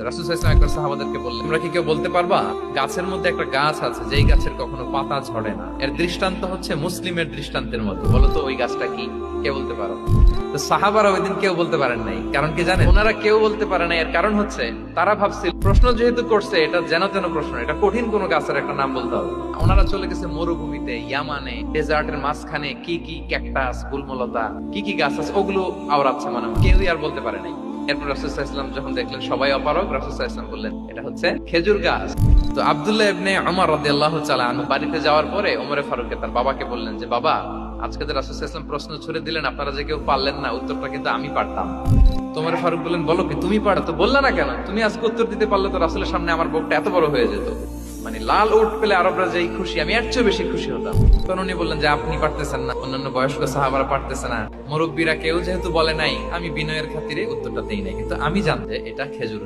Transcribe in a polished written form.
রাসূল সাল্লাল্লাহু আলাইহি ওয়াসাল্লাম একবার সাহাবাদেরকে বললেন, তোমরা কি কেউ বলতে পারবা গাছের মধ্যে একটা গাছ আছে যেই গাছের কখনো পাতা ঝরে না, এর দৃষ্টান্ত হচ্ছে মুসলিমের দৃষ্টান্তের মতো, বলো তো ওই গাছটা কি? কে বলতে পারো? তো সাহাবারা ওই দিন কেউ বলতে পারেন নাই। কারণ কি জানেন? ওনারা কেউ বলতে পারে নাই, এর কারণ হচ্ছে তারা ভাবছিল প্রশ্ন যেহেতু করছে এটা যেন তেন প্রশ্ন, এটা কঠিন কোন গাছের একটা নাম বলতে হবে। ওনারা চলে গেছে মরুভূমিতে, ইয়ামানে, ডেজার্টের মাঝখানে কি কি ক্যাকটাস, গুলমলতা, কি কি গাছ আছে ওগুলো আওড়াচ্ছে, মানে কেউই আর বলতে পারে নাই। এরপর রাসূল সাল্লাল্লাহু আলাইহি ওয়াসাল্লাম যখন দেখলেন সবাই অপারগ, রাসূল সাল্লাল্লাহু আলাইহি ওয়াসাল্লাম বললেন এটা হচ্ছে খেজুর গাছ। তো আব্দুল্লাহ ইবনে উমর রাদিয়াল্লাহু তাআলা আনহু বাড়িতে যাওয়ার পরে ওমরে ফারুককে তার বাবাকে বললেন যে, বাবা, আজকে যে রাসূল সাল্লাল্লাহু আলাইহি ওয়াসাল্লাম প্রশ্ন ছুড়ে দিলেন আপনারা যে কেউ পারলেন না, উত্তরটা কিন্তু আমি পারতাম। তো ওমরে ফারুক বললেন, বলো কি তুমি পারো? তো বললা না কেন? তুমি আজকে উত্তর দিতে পারলে তো রাসূলের সামনে আমার বুকটা এত বড় হয়ে যেত। মানে লাল উট পেলে আরবরা যেই খুশি, আমি এর চেয়ে বেশি খুশি হতাম। তখন উনি বললেন যে আপনি পারতেছেন না, অন্যান্য বয়স্ক সাহাবারা পারতেছে না, মুরব্বীরা কেউ যেহেতু বলে নাই, আমি বিনয়ের খাতিরে উত্তরটা দেই নাই, কিন্তু আমি জানতে এটা খেজুর গাছ।